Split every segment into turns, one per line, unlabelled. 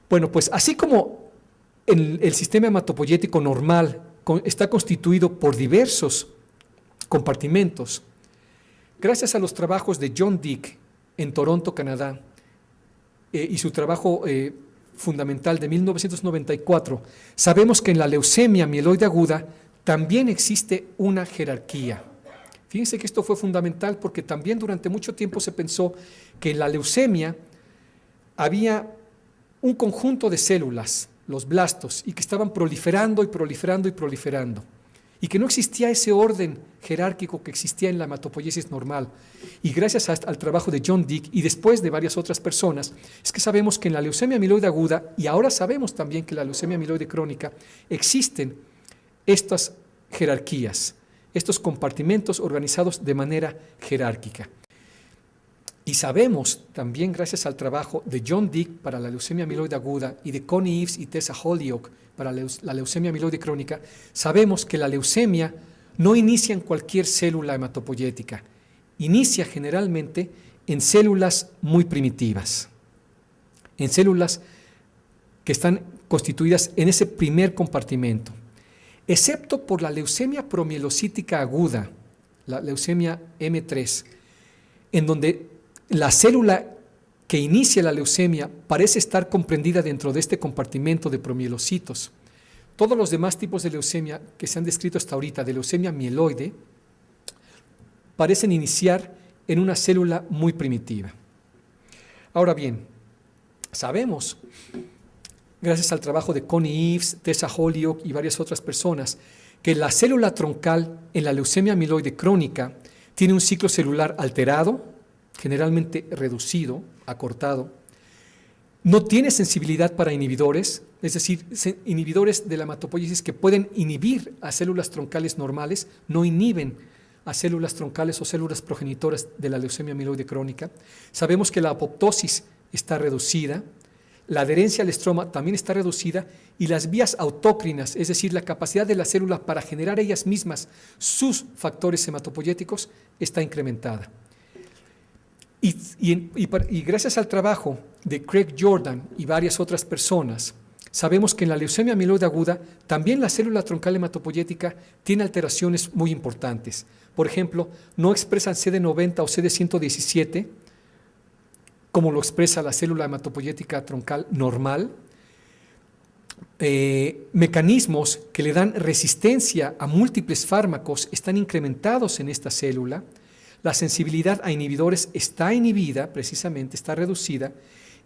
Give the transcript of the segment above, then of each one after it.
Bueno, pues así como el sistema hematopoyético normal está constituido por diversos compartimentos, gracias a los trabajos de John Dick en Toronto, Canadá, y su trabajo fundamental de 1994, sabemos que en la leucemia mieloide aguda también existe una jerarquía. Fíjense que esto fue fundamental porque también durante mucho tiempo se pensó que en la leucemia había un conjunto de células, los blastos, y que estaban proliferando y proliferando y proliferando, y que no existía ese orden jerárquico que existía en la hematopoiesis normal. Y gracias al trabajo de John Dick y después de varias otras personas, es que sabemos que en la leucemia mieloide aguda, y ahora sabemos también que en la leucemia mieloide crónica, existen estas jerarquías, estos compartimentos organizados de manera jerárquica. Y sabemos también, gracias al trabajo de John Dick para la leucemia mieloide aguda y de Connie Eaves y Tessa Holyoke para la leucemia mieloide crónica, sabemos que la leucemia no inicia en cualquier célula hematopoyética, inicia generalmente en células muy primitivas, en células que están constituidas en ese primer compartimento, excepto por la leucemia promielocítica aguda, la leucemia M3, en donde la célula que inicia la leucemia parece estar comprendida dentro de este compartimento de promielocitos. Todos los demás tipos de leucemia que se han descrito hasta ahorita, de leucemia mieloide, parecen iniciar en una célula muy primitiva. Ahora bien, sabemos, gracias al trabajo de Connie Eaves, Tessa Holyoke y varias otras personas, que la célula troncal en la leucemia mieloide crónica tiene un ciclo celular alterado, generalmente reducido, acortado, no tiene sensibilidad para inhibidores, es decir, inhibidores de la hematopoiesis que pueden inhibir a células troncales normales, no inhiben a células troncales o células progenitoras de la leucemia mieloide crónica. Sabemos que la apoptosis está reducida, la adherencia al estroma también está reducida y las vías autócrinas, es decir, la capacidad de la célula para generar ellas mismas sus factores hematopoyéticos, está incrementada. Y gracias al trabajo de Craig Jordan y varias otras personas, sabemos que en la leucemia mieloide aguda también la célula troncal hematopoyética tiene alteraciones muy importantes. Por ejemplo, no expresan CD90 o CD117, como lo expresa la célula hematopoyética troncal normal. Mecanismos que le dan resistencia a múltiples fármacos están incrementados en esta célula. La sensibilidad a inhibidores está inhibida, precisamente está reducida,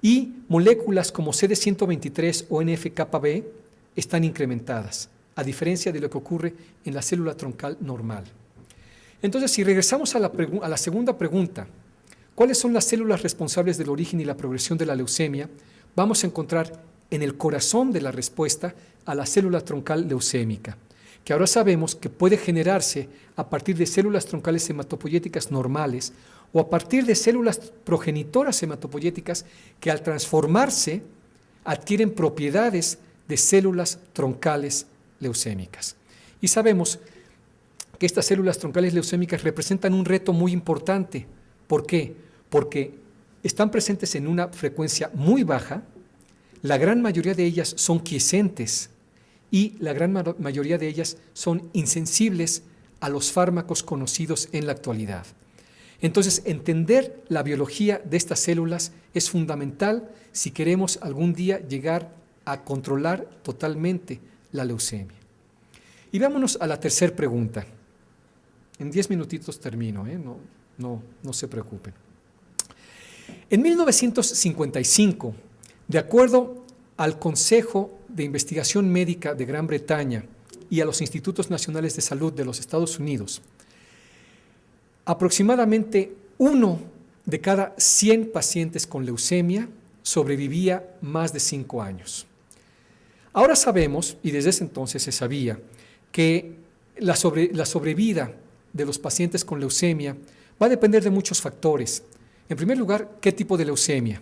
y moléculas como CD123 o NF-κB están incrementadas, a diferencia de lo que ocurre en la célula troncal normal. Entonces, si regresamos a la segunda pregunta, ¿cuáles son las células responsables del origen y la progresión de la leucemia? Vamos a encontrar en el corazón de la respuesta a la célula troncal leucémica, que ahora sabemos que puede generarse a partir de células troncales hematopoyéticas normales o a partir de células progenitoras hematopoyéticas que al transformarse adquieren propiedades de células troncales leucémicas. Y sabemos que estas células troncales leucémicas representan un reto muy importante. ¿Por qué? Porque están presentes en una frecuencia muy baja, la gran mayoría de ellas son quiescentes, y la gran mayoría de ellas son insensibles a los fármacos conocidos en la actualidad. Entonces, entender la biología de estas células es fundamental si queremos algún día llegar a controlar totalmente la leucemia. Y vámonos a la tercera pregunta. En 10 minutitos termino, no se preocupen. En 1955, de acuerdo al Consejo de Investigación Médica de Gran Bretaña y a los Institutos Nacionales de Salud de los Estados Unidos, aproximadamente 1 de cada 100 pacientes con leucemia sobrevivía más de 5 años. Ahora sabemos, y desde ese entonces se sabía, que la sobrevida de los pacientes con leucemia va a depender de muchos factores. En primer lugar, ¿qué tipo de leucemia?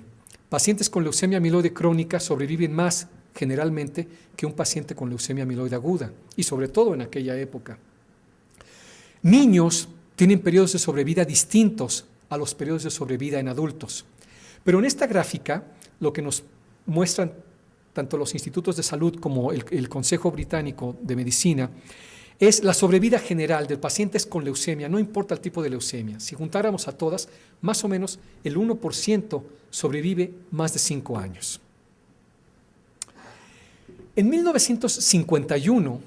Pacientes con leucemia mieloide crónica sobreviven más generalmente que un paciente con leucemia mieloide aguda, y sobre todo en aquella época. Niños tienen periodos de sobrevida distintos a los periodos de sobrevida en adultos. Pero en esta gráfica lo que nos muestran tanto los institutos de salud como el Consejo Británico de Medicina, es la sobrevida general de pacientes con leucemia, no importa el tipo de leucemia. Si juntáramos a todas, más o menos el 1% sobrevive más de 5 años. En 1951,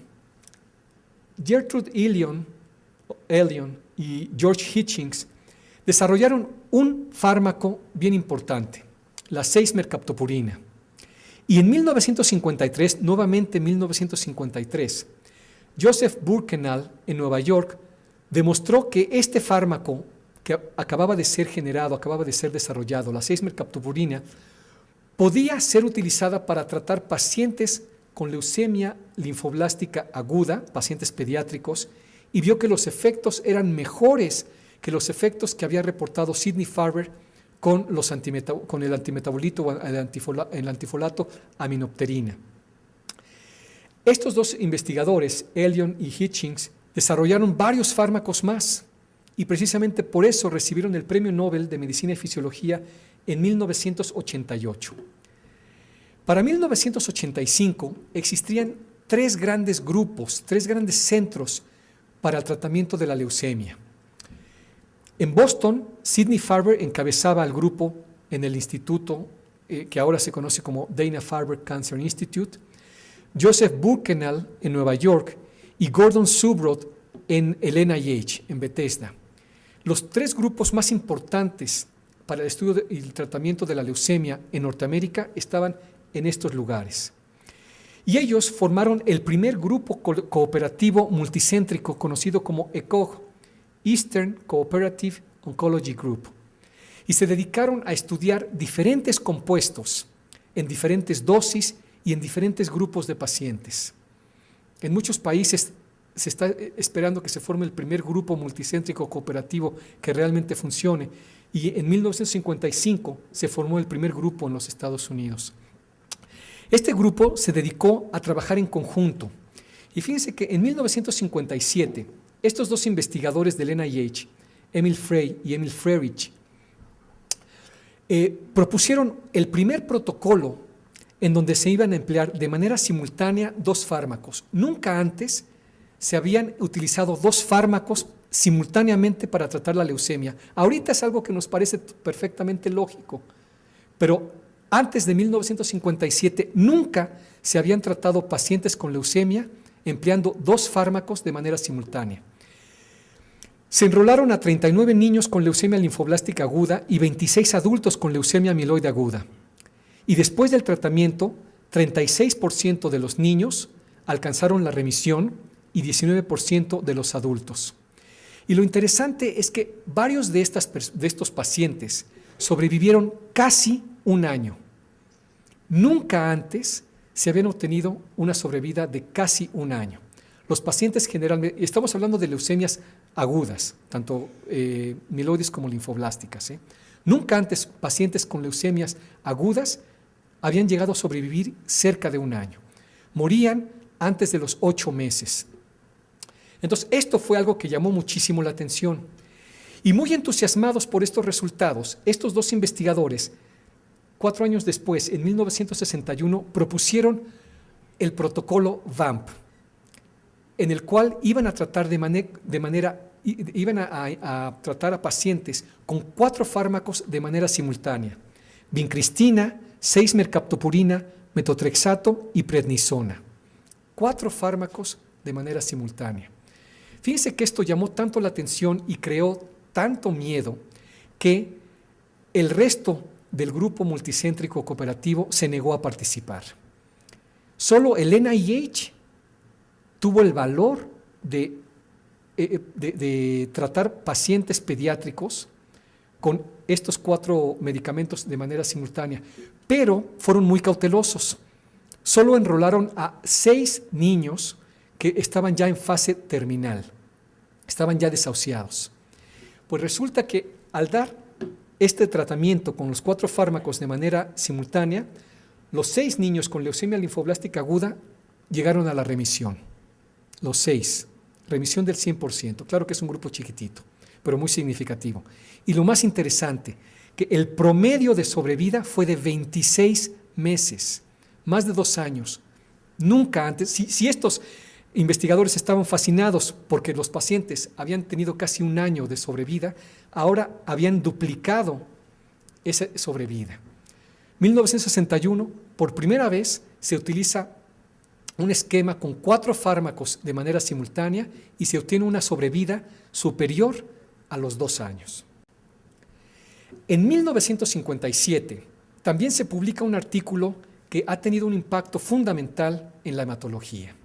Gertrude Elion y George Hitchings desarrollaron un fármaco bien importante, la 6-mercaptopurina. Y en 1953, nuevamente en 1953, Joseph Burkenal en Nueva York demostró que este fármaco que acababa de ser generado, acababa de ser desarrollado, la 6-mercaptopurina, podía ser utilizada para tratar pacientes con leucemia linfoblástica aguda, pacientes pediátricos, y vio que los efectos eran mejores que los efectos que había reportado Sidney Farber con el antimetabolito o el antifolato aminopterina. Estos dos investigadores, Elion y Hitchings, desarrollaron varios fármacos más y precisamente por eso recibieron el Premio Nobel de Medicina y Fisiología en 1988. Para 1985 existían 3 grandes grupos, 3 grandes centros para el tratamiento de la leucemia. En Boston, Sidney Farber encabezaba el grupo en el instituto que ahora se conoce como Dana-Farber Cancer Institute, Joseph Burkenal en Nueva York y Gordon Subroth en el NIH, en Bethesda. Los 3 grupos más importantes para el estudio y el tratamiento de la leucemia en Norteamérica estaban en estos lugares. Y ellos formaron el primer grupo cooperativo multicéntrico conocido como ECOG, Eastern Cooperative Oncology Group, y se dedicaron a estudiar diferentes compuestos en diferentes dosis y en diferentes grupos de pacientes. En muchos países se está esperando que se forme el primer grupo multicéntrico cooperativo que realmente funcione, y en 1955 se formó el primer grupo en los Estados Unidos. Este grupo se dedicó a trabajar en conjunto, y fíjense que en 1957 estos 2 investigadores del NIH, Emil Frey y Emil Frerich, propusieron el primer protocolo en donde se iban a emplear de manera simultánea 2 fármacos. Nunca antes se habían utilizado 2 fármacos simultáneamente para tratar la leucemia. Ahorita es algo que nos parece perfectamente lógico, pero antes de 1957 nunca se habían tratado pacientes con leucemia empleando 2 fármacos de manera simultánea. Se enrolaron a 39 niños con leucemia linfoblástica aguda y 26 adultos con leucemia amiloide aguda. Y después del tratamiento, 36% de los niños alcanzaron la remisión y 19% de los adultos. Y lo interesante es que varios de estos pacientes sobrevivieron casi 1 año. Nunca antes se habían obtenido una sobrevida de casi 1 año. Los pacientes generalmente, estamos hablando de leucemias agudas, tanto mieloides como linfoblásticas. Nunca antes pacientes con leucemias agudas habían llegado a sobrevivir cerca de 1 año. Morían antes de los 8 meses. Entonces, esto fue algo que llamó muchísimo la atención. Y muy entusiasmados por estos resultados, estos 2 investigadores, 4 años después, en 1961, propusieron el protocolo VAMP, en el cual iban a tratar a tratar a pacientes con 4 fármacos de manera simultánea: vincristina, 6-mercaptopurina, metotrexato y prednisona. 4 fármacos de manera simultánea. Fíjense que esto llamó tanto la atención y creó tanto miedo que el resto del grupo multicéntrico cooperativo se negó a participar. Solo el NIH tuvo el valor de tratar pacientes pediátricos con estos 4 medicamentos de manera simultánea, pero fueron muy cautelosos. Solo enrolaron a 6 niños que estaban ya en fase terminal, estaban ya desahuciados. Pues resulta que al dar este tratamiento con los 4 fármacos de manera simultánea, los 6 niños con leucemia linfoblástica aguda llegaron a la remisión. Los 6, remisión del 100%. Claro que es un grupo chiquitito, pero muy significativo. Y lo más interesante, que el promedio de sobrevida fue de 26 meses. más de 2 años. Nunca antes, si estos investigadores estaban fascinados porque los pacientes habían tenido casi 1 año de sobrevida, ahora habían duplicado esa sobrevida. 1961, por primera vez, se utiliza un esquema con 4 fármacos de manera simultánea y se obtiene una sobrevida superior a los 2 años. En 1957 también se publica un artículo que ha tenido un impacto fundamental en la hematología.